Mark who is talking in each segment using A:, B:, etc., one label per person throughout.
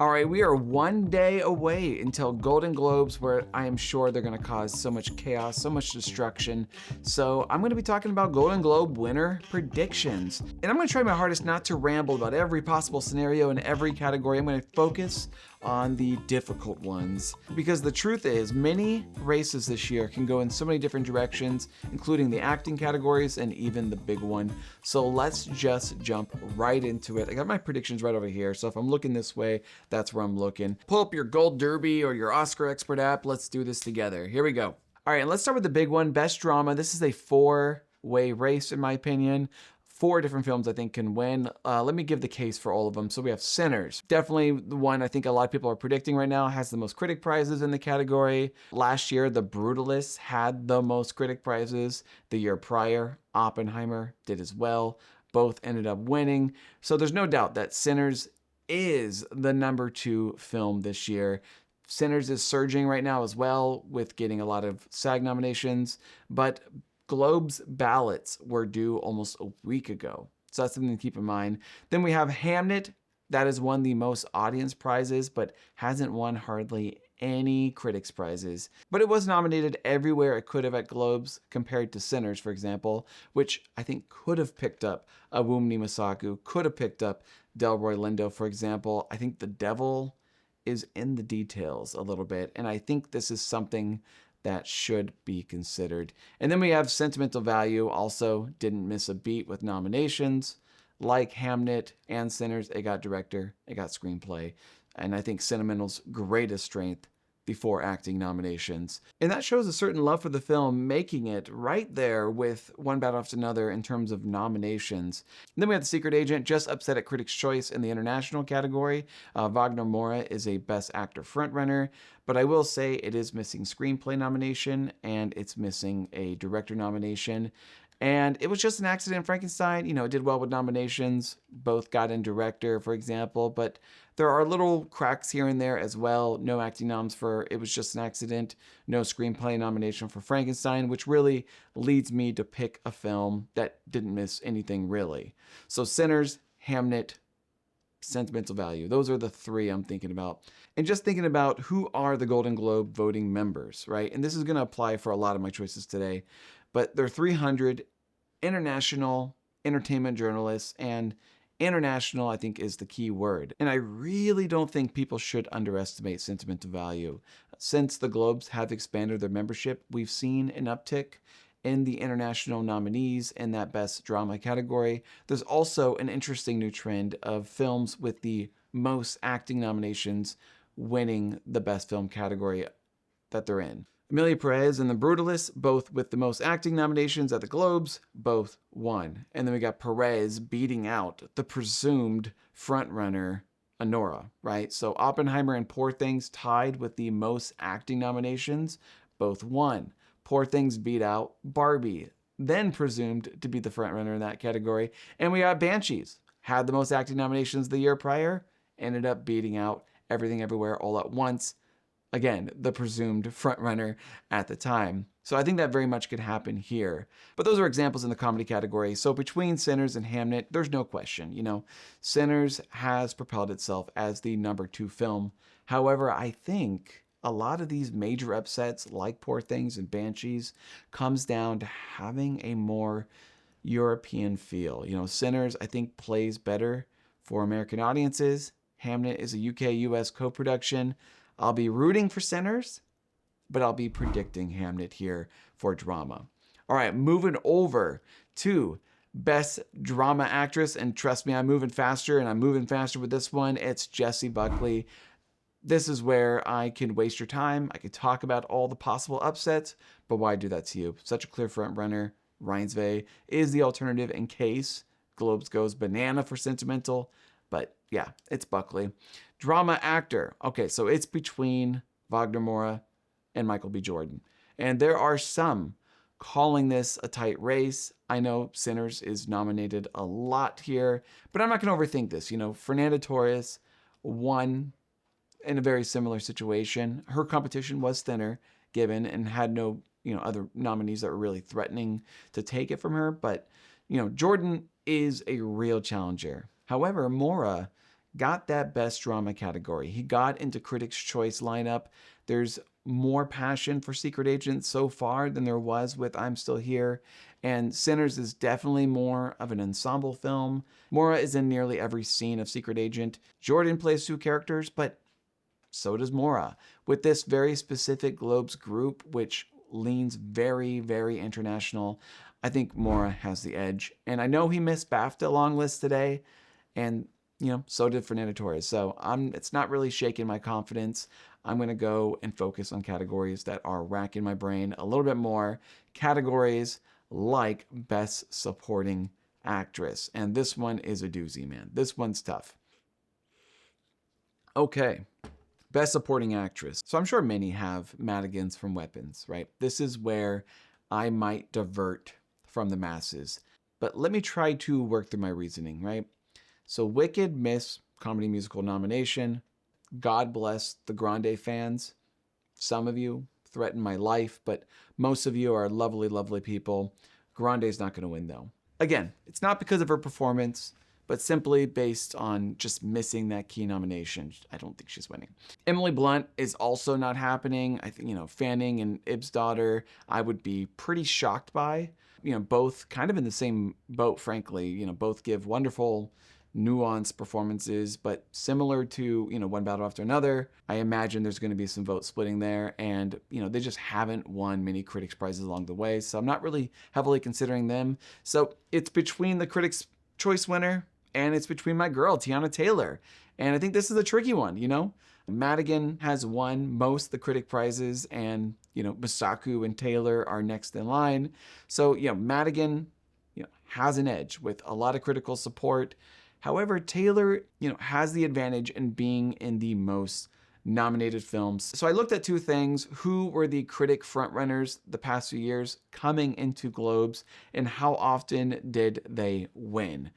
A: All right, we are one day away until Golden Globes, where I am sure they're going to cause so much chaos, so much destruction. So I'm going to be talking about Golden Globe winner predictions. And I'm going to try my hardest not to ramble about every possible scenario in every category. I'm going to focus on the difficult ones. Because the truth is, many races this year can go in so many different directions, including the acting categories and even the big one. So let's just jump right into it. I got my predictions right over here. So if I'm looking this way, that's where I'm looking. Pull up your Gold Derby or your Oscar Expert app. Let's do this together. Here we go. All right, let's start with the big one, Best Drama. This is a four-way race, in my opinion. 4 different films I think can win. Let me give the case for all of them. So we have Sinners. Definitely the one I think a lot of people are predicting right now has the most critic prizes in the category. Last year, The Brutalists had the most critic prizes. The year prior, Oppenheimer did as well. Both ended up winning. So there's no doubt that Sinners is the number 2 film this year. Sinners is surging right now as well with getting a lot of SAG nominations, but Globes ballots were due almost a week ago. So that's something to keep in mind. Then we have Hamnet. That has won the most audience prizes, but hasn't won hardly any critics prizes. But it was nominated everywhere it could have at Globes, compared to Sinners, for example, which I think could have picked up Awumni Masaku, could have picked up Delroy Lindo, for example. I think the devil is in the details a little bit, and I think this is something that should be considered. And then we have Sentimental Value, also didn't miss a beat with nominations. Like Hamnet and Sinners, it got director, it got screenplay, and I think Sentimental's greatest strength before acting nominations. And that shows a certain love for the film, making it right there with One Battle After Another in terms of nominations. And then we have The Secret Agent, just upset at Critics' Choice in the international category. Wagner Moura is a Best Actor frontrunner, but I will say it is missing screenplay nomination and it's missing a director nomination. And it was just an accident. Frankenstein, it did well with nominations. Both got in director, for example, but there are little cracks here and there as well. No acting noms for It Was Just an Accident. No screenplay nomination for Frankenstein, which really leads me to pick a film that didn't miss anything really. So Sinners, Hamnet, Sentimental Value. Those are the 3 I'm thinking about. And just thinking about who are the Golden Globe voting members, right? And this is going to apply for a lot of my choices today. But there are 300 international entertainment journalists, and international, I think, is the key word. And I really don't think people should underestimate Sentimental Value. Since the Globes have expanded their membership, we've seen an uptick in the international nominees in that Best Drama category. There's also an interesting new trend of films with the most acting nominations winning the Best Film category that they're in. Amelia Perez and The Brutalists, both with the most acting nominations at the Globes, both won. And then we got Perez beating out the presumed frontrunner, Anora, right? So Oppenheimer and Poor Things tied with the most acting nominations, both won. Poor Things beat out Barbie, then presumed to be the frontrunner in that category. And we got Banshees, had the most acting nominations the year prior, ended up beating out Everything Everywhere All at Once. Again, the presumed frontrunner at the time. So I think that very much could happen here. But those are examples in the comedy category. So between Sinners and Hamnet, there's no question. Sinners has propelled itself as the number 2 film. However, I think a lot of these major upsets, like Poor Things and Banshees, comes down to having a more European feel. Sinners, I think, plays better for American audiences. Hamnet is a UK-US co-production. I'll be rooting for Sinners, but I'll be predicting Hamnet here for drama. All right, moving over to Best Drama Actress, and trust me, I'm moving faster, and I'm moving faster with this one. It's Jessie Buckley. This is where I can waste your time. I could talk about all the possible upsets, but why do that to you? Such a clear front runner. Reinsve is the alternative in case Globes goes banana for Sentimental, but yeah, it's Buckley. Drama actor. Okay, so it's between Wagner Moura and Michael B. Jordan. And there are some calling this a tight race. I know Sinners is nominated a lot here, but I'm not going to overthink this. Fernanda Torres won in a very similar situation. Her competition was thinner, given, and had no, other nominees that were really threatening to take it from her. But, Jordan is a real challenger. However, Moura got that Best Drama category. He got into Critics' Choice lineup. There's more passion for Secret Agent so far than there was with I'm Still Here. And Sinners is definitely more of an ensemble film. Mora is in nearly every scene of Secret Agent. Jordan plays 2 characters, but so does Mora. With this very specific Globes group, which leans very, very international, I think Mora has the edge. And I know he missed BAFTA long list today, and so did Fernando Torres. So it's not really shaking my confidence. I'm going to go and focus on categories that are racking my brain a little bit more. Categories like Best Supporting Actress. And this one is a doozy, man. This one's tough. Okay. Best Supporting Actress. So I'm sure many have Madigan's from Weapons, right? This is where I might divert from the masses. But let me try to work through my reasoning, right? So Wicked missed comedy musical nomination. God bless the Grande fans. Some of you threaten my life, but most of you are lovely, lovely people. Grande's not going to win, though. Again, it's not because of her performance, but simply based on just missing that key nomination. I don't think she's winning. Emily Blunt is also not happening. I think, Fanning and Ib's daughter, I would be pretty shocked by. Both kind of in the same boat, frankly. Both give wonderful, nuanced performances, but similar to, One Battle After Another, I imagine there's going to be some vote splitting there, and, they just haven't won many Critics' Prizes along the way, so I'm not really heavily considering them. So it's between the Critics' Choice winner, and it's between my girl, Tiana Taylor. And I think this is a tricky one, Madigan has won most of the critic prizes, and, Misaku and Taylor are next in line. So, Madigan, has an edge with a lot of critical support. However, Taylor, has the advantage in being in the most nominated films. So I looked at 2 things: who were the critic frontrunners the past few years coming into Globes, and how often did they win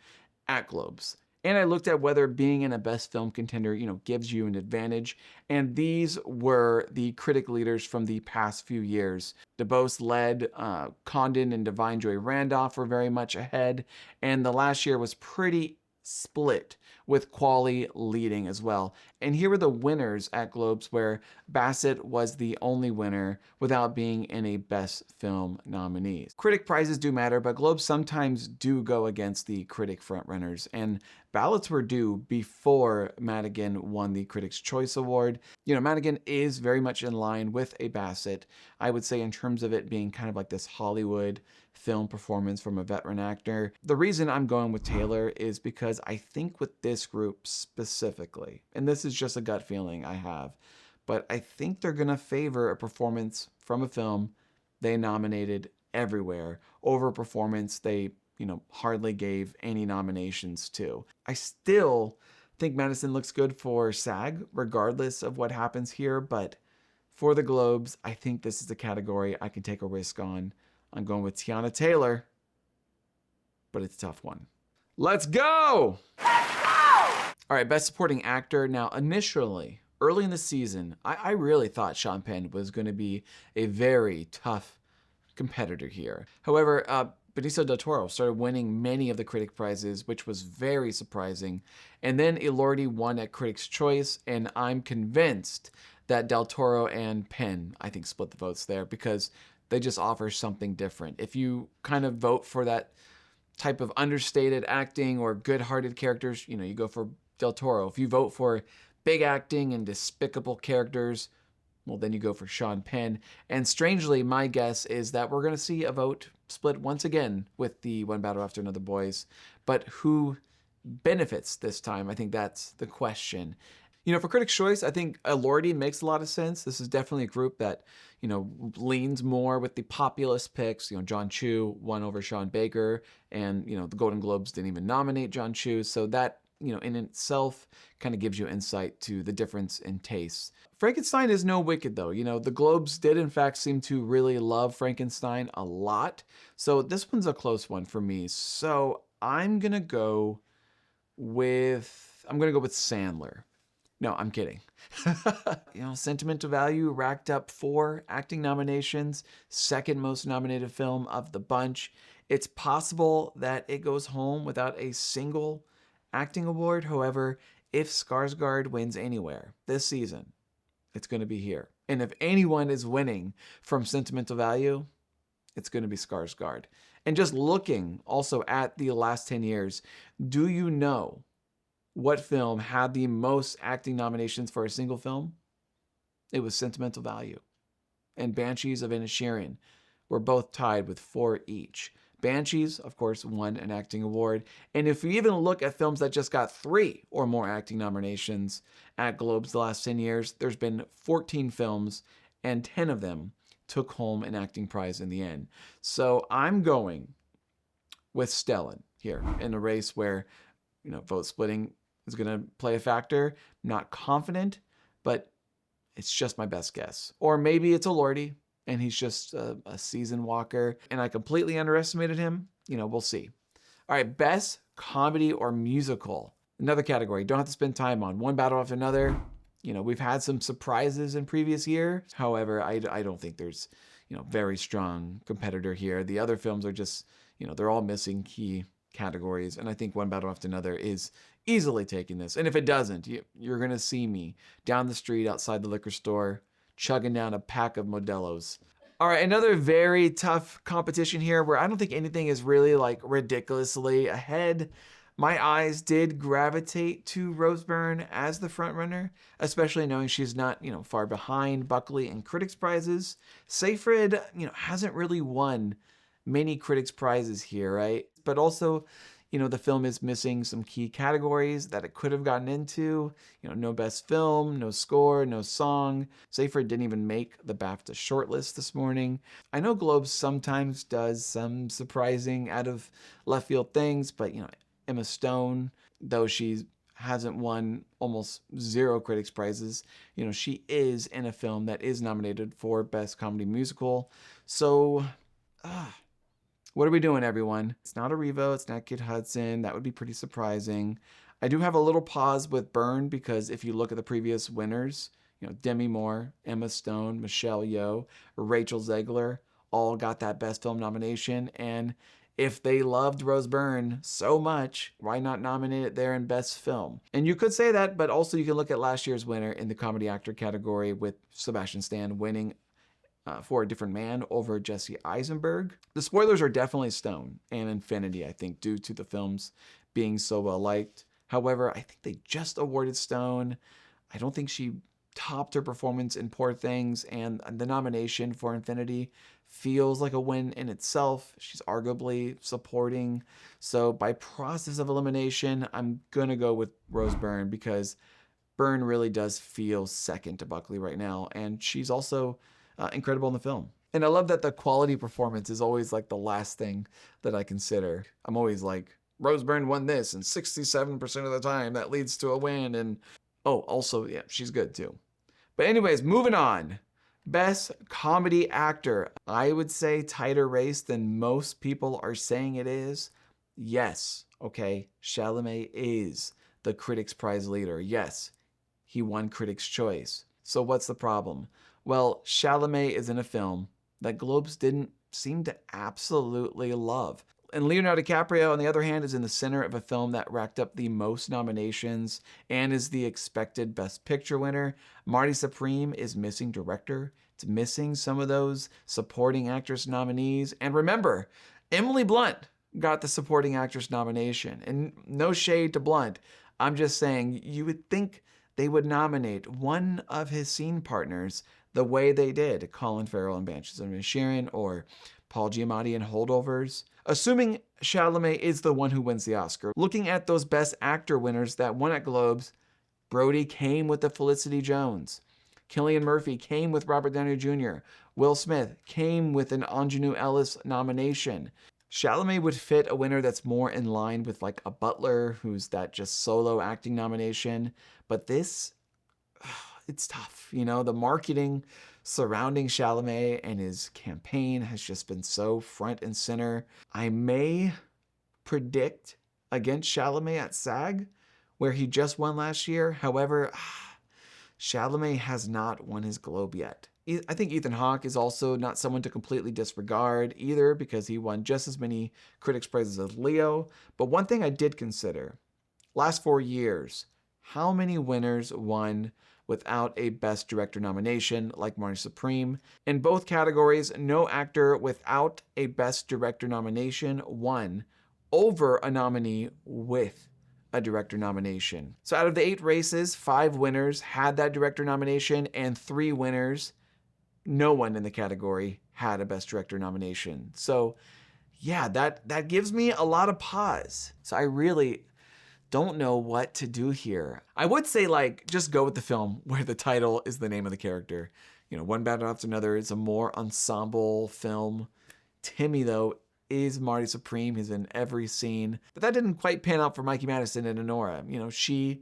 A: at Globes. And I looked at whether being in a Best Film Contender, gives you an advantage. And these were the critic leaders from the past few years. DeBose led, Condon and Divine Joy Randolph were very much ahead. And the last year was pretty split, with Quali leading as well. And here were the winners at Globes, where Bassett was the only winner without being in a Best Film nominee. Critic prizes do matter, but Globes sometimes do go against the critic frontrunners, and ballots were due before Madigan won the Critics' Choice Award. Madigan is very much in line with a Bassett, I would say, in terms of it being kind of like this Hollywood film performance from a veteran actor. The reason I'm going with Taylor is because I think with this group specifically, and this is just a gut feeling I have, but I think they're going to favor a performance from a film they nominated everywhere over a performance they, hardly gave any nominations to. I still think Madison looks good for SAG, regardless of what happens here, but for the Globes, I think this is a category I can take a risk on. I'm going with Tiana Taylor, but it's a tough one. Let's go! All right, Best Supporting Actor. Now, initially, early in the season, I really thought Sean Penn was going to be a very tough competitor here. However, Benicio del Toro started winning many of the critic prizes, which was very surprising. And then Elordi won at Critics' Choice, and I'm convinced that Del Toro and Penn, I think, split the votes there because they just offer something different. If you kind of vote for that type of understated acting or good-hearted characters, you go for Del Toro. If you vote for big acting and despicable characters, well, then you go for Sean Penn. And strangely, my guess is that we're going to see a vote split once again with the One Battle After Another boys. But who benefits this time? I think that's the question. For Critics' Choice, I think Elordi makes a lot of sense. This is definitely a group that, leans more with the populist picks. John Chu won over Sean Baker, and, the Golden Globes didn't even nominate John Chu. So that, in itself kind of gives you insight to the difference in tastes. Frankenstein is no Wicked, though. The Globes did, in fact, seem to really love Frankenstein a lot. So this one's a close one for me. So I'm going to go with Sandler. No, I'm kidding. Sentimental Value racked up 4 acting nominations, second most nominated film of the bunch. It's possible that it goes home without a single acting award. However, if Skarsgård wins anywhere this season, it's going to be here. And if anyone is winning from sentimental value, it's going to be Skarsgård. And just looking also at the last 10 years, do you know what film had the most acting nominations for a single film? It was Sentimental Value. And Banshees of Inisherin were both tied with 4 each. Banshees, of course, won an acting award. And if we even look at films that just got 3 or more acting nominations at Globes the last 10 years, there's been 14 films, and 10 of them took home an acting prize in the end. So I'm going with Stellan here in a race where, vote splitting is going to play a factor. Not confident, but it's just my best guess. Or maybe it's Elordi, and he's just a season walker, and I completely underestimated him. We'll see. All right, best comedy or musical. Another category, don't have to spend time on. One battle after another. We've had some surprises in previous year. However, I don't think there's, very strong competitor here. The other films are just, they're all missing key categories. And I think One Battle After Another is easily taking this. And if it doesn't, you're going to see me down the street outside the liquor store, chugging down a pack of Modelo's. All right, another very tough competition here where I don't think anything is really ridiculously ahead. My eyes did gravitate to Rose Byrne as the frontrunner, especially knowing she's not, far behind Buckley in critics' prizes. Seyfried, hasn't really won many critics' prizes here, right? But also, the film is missing some key categories that it could have gotten into. No best film, no score, no song. Seyfried didn't even make the BAFTA shortlist this morning. I know Globe sometimes does some surprising out of left field things, but, Emma Stone, though she hasn't won almost 0 critics prizes, she is in a film that is nominated for Best Comedy Musical. So, what are we doing, everyone? It's not a Revo, it's not Kid Hudson. That would be pretty surprising. I do have a little pause with Byrne because if you look at the previous winners, Demi Moore, Emma Stone, Michelle Yeoh, Rachel Zegler, all got that Best Film nomination. And if they loved Rose Byrne so much, why not nominate it there in Best Film? And you could say that, but also you can look at last year's winner in the comedy actor category with Sebastian Stan winning for A Different Man over Jesse Eisenberg. The spoilers are definitely Stone and Infinity, I think, due to the films being so well liked. However, I think they just awarded Stone. I don't think she topped her performance in Poor Things, and the nomination for Infinity feels like a win in itself. She's arguably supporting. So by process of elimination, I'm gonna go with Rose Byrne because Byrne really does feel second to Buckley right now, and she's also incredible in the film. And I love that the quality performance is always the last thing that I consider. I'm always like, Rose Byrne won this, and 67% of the time that leads to a win. And also, yeah, she's good too. But anyways, moving on. Best comedy actor. I would say tighter race than most people are saying it is. Yes, okay, Chalamet is the Critics' Prize leader. Yes, he won Critics' Choice. So what's the problem? Well, Chalamet is in a film that Globes didn't seem to absolutely love. And Leonardo DiCaprio, on the other hand, is in the center of a film that racked up the most nominations and is the expected Best Picture winner. Marty Supreme is missing director. It's missing some of those supporting actress nominees. And remember, Emily Blunt got the supporting actress nomination. And no shade to Blunt. I'm just saying, you would think they would nominate one of his scene partners the way they did Colin Farrell in Banshees of Inisherin or Paul Giamatti in Holdovers. Assuming Chalamet is the one who wins the Oscar, looking at those Best Actor winners that won at Globes, Brody came with the Felicity Jones. Cillian Murphy came with Robert Downey Jr. Will Smith came with an Ingenue Ellis nomination. Chalamet would fit a winner that's more in line with a Butler, who's that just solo acting nomination. But this, it's tough. The marketing surrounding Chalamet and his campaign has just been so front and center. I may predict against Chalamet at SAG, where he just won last year. However, Chalamet has not won his Globe yet. I think Ethan Hawke is also not someone to completely disregard either because he won just as many critics' prizes as Leo. But one thing I did consider, last 4 years, how many winners won without a Best Director nomination, like Marty Supreme. In both categories, no actor without a Best Director nomination won over a nominee with a director nomination. So out of the 8 races, 5 winners had that director nomination, and 3 winners, no one in the category had a Best Director nomination. So yeah, that gives me a lot of pause. So I really don't know what to do here. I would say, like, just go with the film where the title is the name of the character. You know, One Battle After Another is a more ensemble film. Timmy, though, is Marty Supreme. He's in every scene. But that didn't quite pan out for Mikey Madison and Honora. You know, she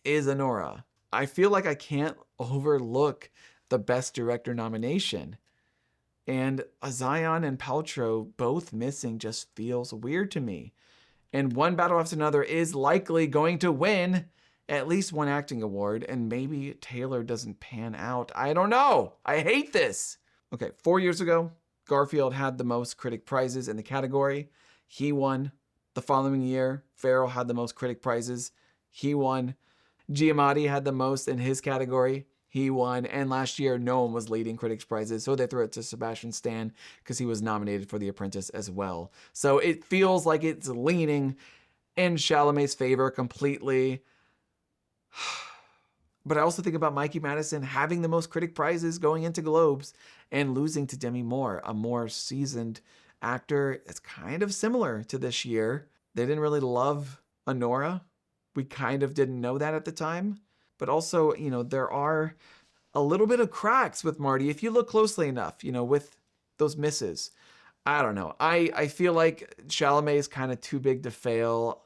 A: is Honora. I feel like I can't overlook the Best Director nomination. And Zion and Paltrow both missing just feels weird to me. And One Battle After Another is likely going to win at least one acting award, and maybe Taylor doesn't pan out. I don't know. I hate this. Okay, 4 years ago, Garfield had the most critic prizes in the category. He won. The following year, Farrell had the most critic prizes. He won. Giamatti had the most in his category. He won. And last year, no one was leading critics prizes, so they threw it to Sebastian Stan because he was nominated for The Apprentice as well. So it feels like it's leaning in Chalamet's favor completely. But I also think about Mikey Madison having the most critic prizes going into Globes and losing to Demi Moore, a more seasoned actor. It's kind of similar to this year. They didn't really love Honora. We kind of didn't know that at the time. But also, you know, there are a little bit of cracks with Marty if you look closely enough, you know, with those misses. I don't know. I feel like Chalamet is kind of too big to fail.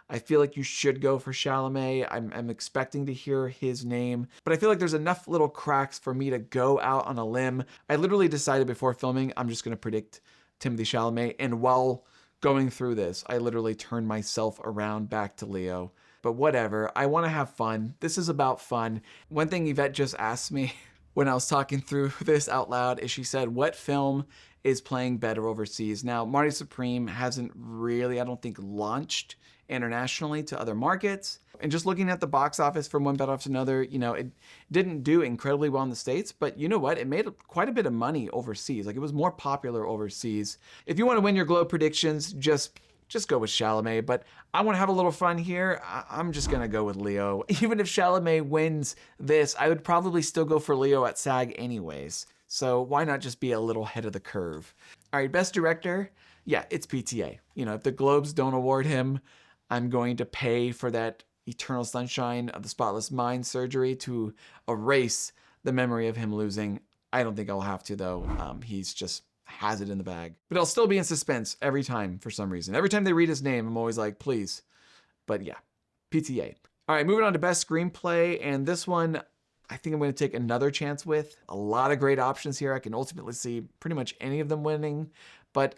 A: I feel like you should go for Chalamet. I'm expecting to hear his name, but I feel like there's enough little cracks for me to go out on a limb. I literally decided before filming, I'm just going to predict Timothée Chalamet. And while going through this, I literally turned myself around back to Leo. But whatever, I want to have fun. This is about fun. One thing Yvette just asked me when I was talking through this out loud is she said, what film is playing better overseas? Now, Marty Supreme hasn't really, I don't think, launched internationally to other markets. And just looking at the box office from One Battle After Another, you know, it didn't do incredibly well in the States, but you know what? It made quite a bit of money overseas. Like, it was more popular overseas. If you want to win your Globe predictions, just go with Chalamet, but I want to have a little fun here. I'm just going to go with Leo. Even if Chalamet wins this, I would probably still go for Leo at SAG anyways. So why not just be a little ahead of the curve? All right, Best Director. Yeah, it's PTA. You know, if the Globes don't award him, I'm going to pay for that Eternal Sunshine of the Spotless Mind surgery to erase the memory of him losing. I don't think I'll have to, though. He's just has it in the bag. But I'll still be in suspense every time for some reason. Every time they read his name, I'm always like, please. But yeah, PTA. All right, moving on to Best Screenplay. And this one, I think I'm going to take another chance with. A lot of great options here. I can ultimately see pretty much any of them winning. But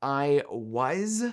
A: I was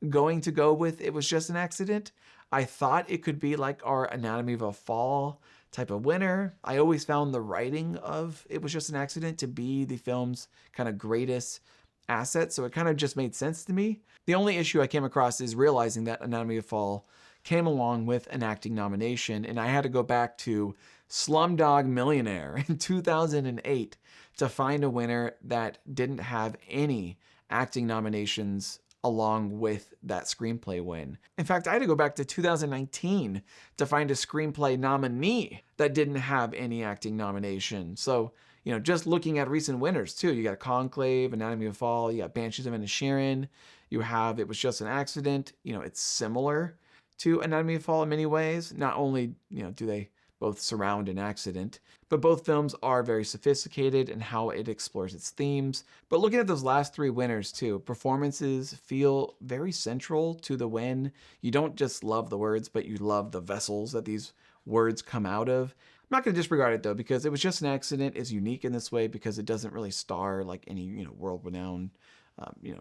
A: going to go with It Was Just an Accident. I thought it could be like our Anatomy of a Fall type of winner. I always found the writing of It Was Just an Accident to be the film's kind of greatest asset, so it kind of just made sense to me. The only issue I came across is realizing that Anatomy of a Fall came along with an acting nomination, and I had to go back to Slumdog Millionaire in 2008 to find a winner that didn't have any acting nominations along with that screenplay win. In fact, I had to go back to 2019 to find a screenplay nominee that didn't have any acting nomination. So, you know, just looking at recent winners too, you got Conclave, Anatomy of a Fall, you got Banshees of Inisherin, you have It Was Just an Accident. You know, it's similar to Anatomy of a Fall in many ways. Not only, you know, do they both surround an accident, but both films are very sophisticated in how it explores its themes. But looking at those last 3 winners too, performances feel very central to the win. You don't just love the words, but you love the vessels that these words come out of. I'm not going to disregard it though, because It Was Just an Accident is unique in this way because it doesn't really star like any, you know, world-renowned,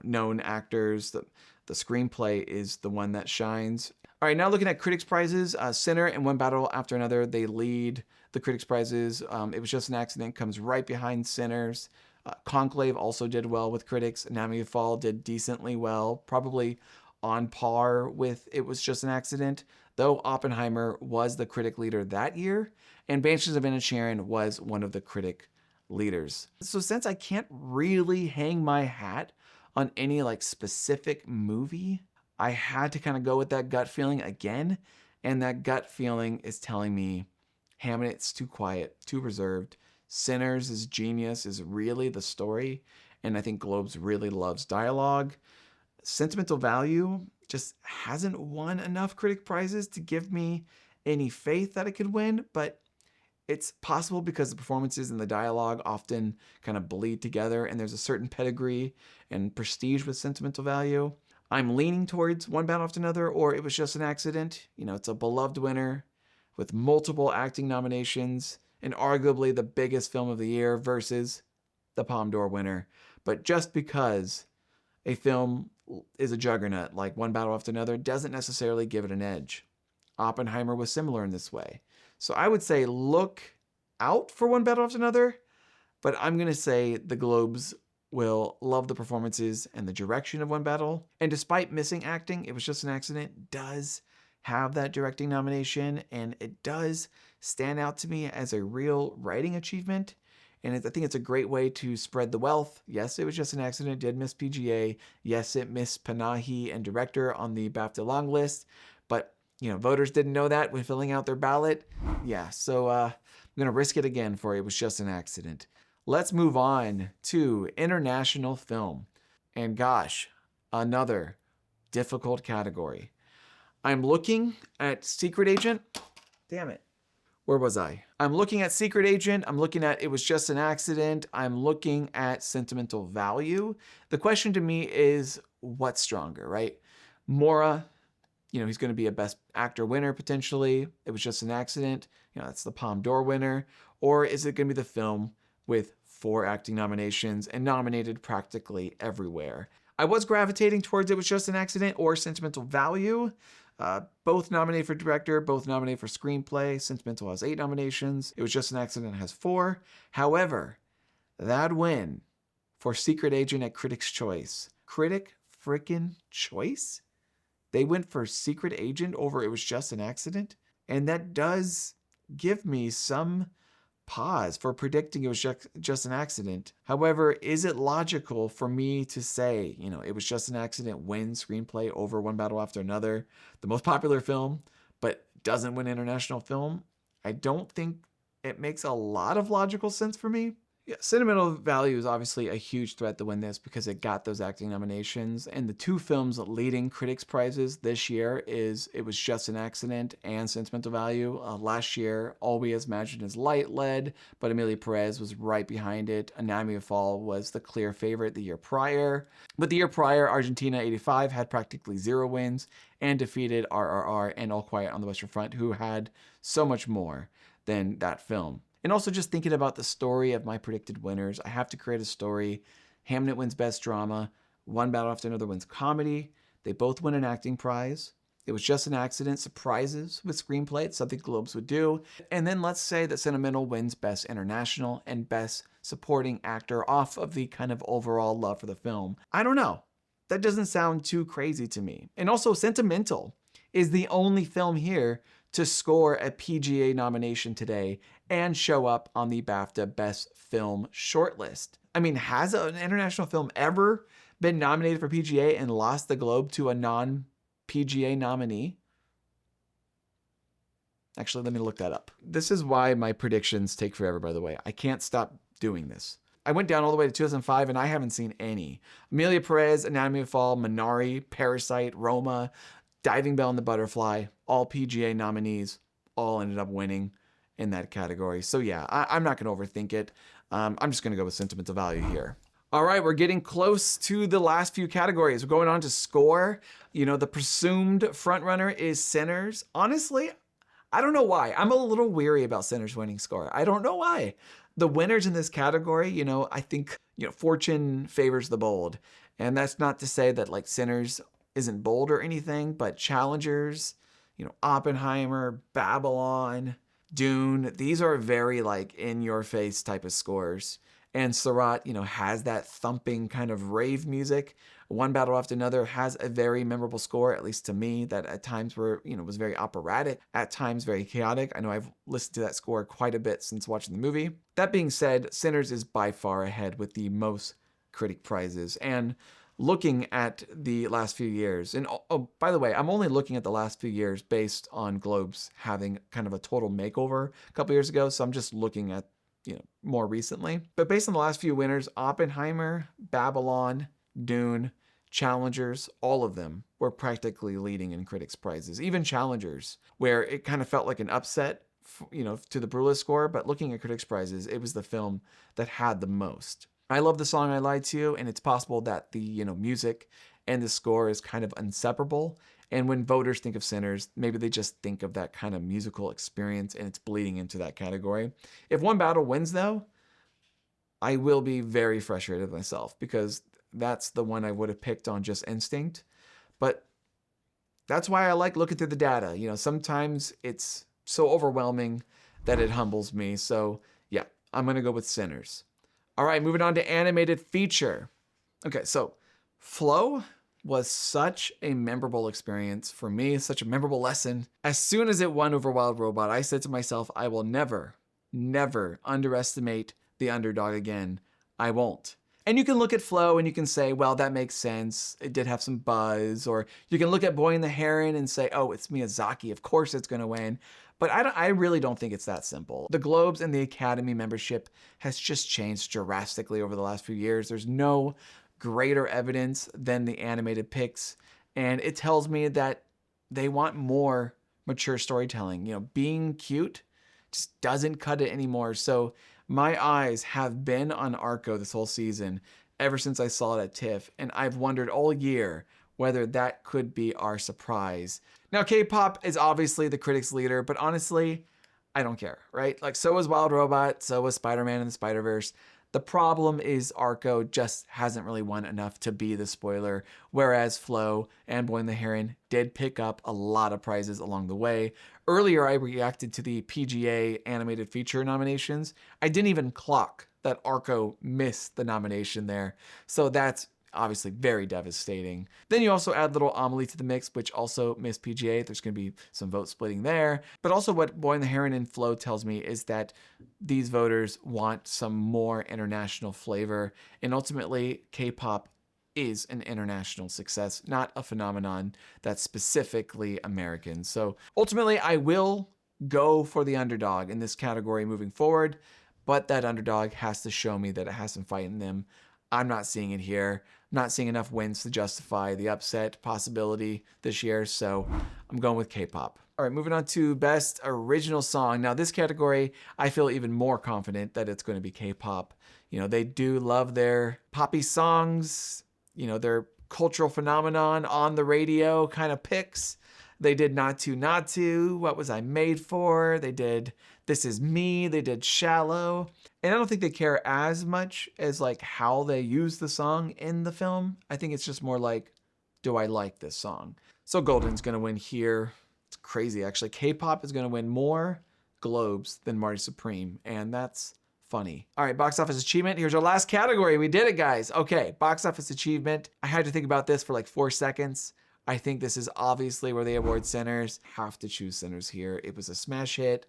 A: known actors. The screenplay is the one that shines. All right, now looking at critics' prizes, Sinner and One Battle After Another, they lead the critics' prizes. It Was Just an Accident comes right behind Sinners. Conclave also did well with critics. Anatomy of a Fall did decently well, probably on par with It Was Just an Accident. though Oppenheimer was the critic leader that year, and Banshees of Inisherin was one of the critic leaders. So since I can't really hang my hat on any like specific movie, I had to kind of go with that gut feeling again. And that gut feeling is telling me Hamnet's too quiet, too reserved. Sinners is genius, is really the story. And I think Globes really loves dialogue. Sentimental Value just hasn't won enough critic prizes to give me any faith that it could win, but it's possible because the performances and the dialogue often kind of bleed together, and there's a certain pedigree and prestige with Sentimental Value. I'm leaning towards One Battle After Another, or It Was Just an Accident. You know, it's a beloved winner with multiple acting nominations and arguably the biggest film of the year versus the Palme d'Or winner. But just because a film is a juggernaut like One Battle After Another doesn't necessarily give it an edge. Oppenheimer was similar in this way. So I would say look out for One Battle After Another, but I'm going to say the Globes will love the performances and the direction of One Battle. And despite missing acting, It Was Just an Accident does have that directing nomination, and it does stand out to me as a real writing achievement. And I think it's a great way to spread the wealth. Yes, It Was Just an Accident did miss PGA. Yes, it missed Panahi and director on the BAFTA long list, but voters didn't know that when filling out their ballot. Yeah, so I'm going to risk it again for It Was Just an Accident. Let's move on to international film. And gosh, another difficult category. I'm looking at Secret Agent. Damn it. Where was I? I'm looking at Secret Agent. I'm looking at It Was Just an Accident. I'm looking at Sentimental Value. The question to me is, what's stronger, right? Mora, he's going to be a Best Actor winner potentially. It Was Just an Accident. That's the Palme d'Or winner. Or is it going to be the film with 4 acting nominations and nominated practically everywhere? I was gravitating towards It Was Just an Accident or Sentimental Value. Both nominated for director, both nominated for screenplay. Sentimental has 8 nominations. It Was Just an Accident has 4. However, that win for Secret Agent at Critics' Choice. Critic frickin' Choice? They went for Secret Agent over It Was Just an Accident? And that does give me some pause for predicting It Was Just an Accident. However, is it logical for me to say, It Was Just an Accident wins screenplay over One Battle After Another, the most popular film, but doesn't win international film? I don't think it makes a lot of logical sense for me. Yeah, Sentimental Value is obviously a huge threat to win this because it got those acting nominations. And the 2 films leading critics' prizes this year is It Was Just an Accident and Sentimental Value. Last year, All We Imagine Is Light led, but Emilia Perez was right behind it. Anatomy of Fall was the clear favorite the year prior. But the year prior, Argentina 85 had practically 0 wins and defeated RRR and All Quiet on the Western Front, who had so much more than that film. And also just thinking about the story of my predicted winners, I have to create a story. Hamnet wins Best Drama. One Battle After Another wins Comedy. They both win an acting prize. It Was Just an Accident surprises with screenplay. It's something Globes would do. And then let's say that Sentimental wins Best International and Best Supporting Actor off of the kind of overall love for the film. I don't know. That doesn't sound too crazy to me. And also Sentimental is the only film here to score a PGA nomination today and show up on the BAFTA Best Film shortlist. I mean, has an international film ever been nominated for PGA and lost the Globe to a non-PGA nominee? Actually, let me look that up. This is why my predictions take forever, by the way. I can't stop doing this. I went down all the way to 2005 and I haven't seen any. Emilia Perez, Anatomy of Fall, Minari, Parasite, Roma, Diving Bell and the Butterfly, all PGA nominees, all ended up winning in that category. So yeah, I'm not going to overthink it. I'm just going to go with Sentimental Value here. All right, we're getting close to the last few categories. We're going on to score. The presumed frontrunner is Sinners. Honestly, I don't know why. I'm a little weary about Sinners winning score. I don't know why. The winners in this category, I think, fortune favors the bold. And that's not to say that like Sinners isn't bold or anything, but challengers, Oppenheimer, Babylon, Dune, these are very like in your face type of scores. And Surratt, has that thumping kind of rave music. One battle after another has a very memorable score, at least to me, that at times was very operatic, at times very chaotic. I know I've listened to that score quite a bit since watching the movie. That being said, Sinners is by far ahead with the most critic prizes. And looking at the last few years, and oh, by the way, I'm only looking at the last few years based on Globes having kind of a total makeover a couple years ago, so I'm just looking at more recently. But based on the last few winners, Oppenheimer, Babylon, Dune, Challengers, all of them were practically leading in critics' prizes. Even Challengers, where it kind of felt like an upset, to the Brulé score, but looking at critics' prizes, it was the film that had the most. I love the song I Lied to You, and it's possible that the music and the score is kind of inseparable. And when voters think of Sinners, maybe they just think of that kind of musical experience and it's bleeding into that category. If One Battle wins though, I will be very frustrated with myself because that's the one I would have picked on just instinct. But that's why I like looking through the data. Sometimes it's so overwhelming that it humbles me. So yeah, I'm going to go with Sinners. All right, moving on to animated feature. Okay, so Flow was such a memorable experience for me, such a memorable lesson. As soon as it won over Wild Robot, I said to myself, I will never, never underestimate the underdog again. I won't. And you can look at Flow and you can say, well, that makes sense. It did have some buzz. Or you can look at Boy and the Heron and say, oh, it's Miyazaki. Of course it's going to win. But I really don't think it's that simple. The Globes and the Academy membership has just changed drastically over the last few years. There's no greater evidence than the animated picks. And it tells me that they want more mature storytelling. Being cute just doesn't cut it anymore. So my eyes have been on Arco this whole season ever since I saw it at TIFF. And I've wondered all year whether that could be our surprise. Now, K-pop is obviously the critics' leader, but honestly, I don't care, right? Like, so was Wild Robot, so was Spider-Man and the Spider-Verse. The problem is Arco just hasn't really won enough to be the spoiler, whereas Flow and Boy and the Heron did pick up a lot of prizes along the way. Earlier, I reacted to the PGA animated feature nominations. I didn't even clock that Arco missed the nomination there. So that's obviously very devastating. Then you also add little Amelie to the mix, which also missed PGA. There's going to be some vote splitting there. But also what Boy and the Heron and Flow tells me is that these voters want some more international flavor. And ultimately, K-pop is an international success, not a phenomenon that's specifically American. So ultimately, I will go for the underdog in this category moving forward, but that underdog has to show me that it has some fight in them. I'm not seeing it here. I'm not seeing enough wins to justify the upset possibility this year, so I'm going with K-pop. All right, moving on to Best Original Song. Now, this category, I feel even more confident that it's going to be K-pop. They do love their poppy songs, their cultural phenomenon on the radio kind of picks. They did Not To, What Was I Made For? They did This Is Me, they did Shallow. And I don't think they care as much as like how they use the song in the film. I think it's just more like, do I like this song? So Golden's gonna win here. It's crazy actually. K-pop is gonna win more Globes than Marty Supreme, and that's funny. All right, box office achievement. Here's our last category. We did it, guys. Okay, box office achievement. I had to think about this for like 4 seconds. I think this is obviously where they award Sinners. Have to choose Sinners here. It was a smash hit.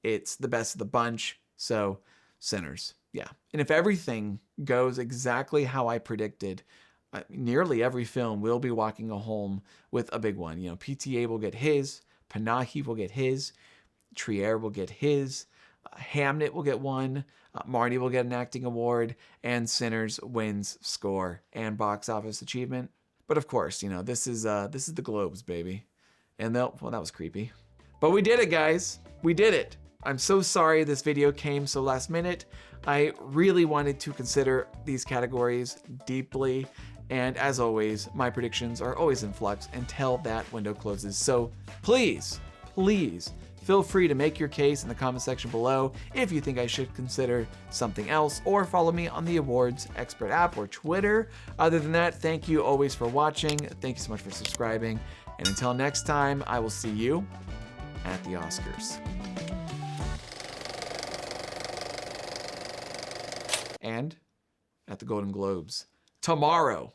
A: It's the best of the bunch. So Sinners, yeah. And if everything goes exactly how I predicted, nearly every film will be walking home with a big one. PTA will get his, Panahi will get his, Trier will get his, Hamnet will get one, Marty will get an acting award, and Sinners wins score and box office achievement. But of course, this is the Globes, baby. And well, that was creepy. But we did it, guys. We did it. I'm so sorry this video came so last minute. I really wanted to consider these categories deeply. And as always, my predictions are always in flux until that window closes. So please, please feel free to make your case in the comment section below if you think I should consider something else, or follow me on the Awards Expert app or Twitter. Other than that, thank you always for watching. Thank you so much for subscribing. And until next time, I will see you at the Oscars. and at the Golden Globes tomorrow.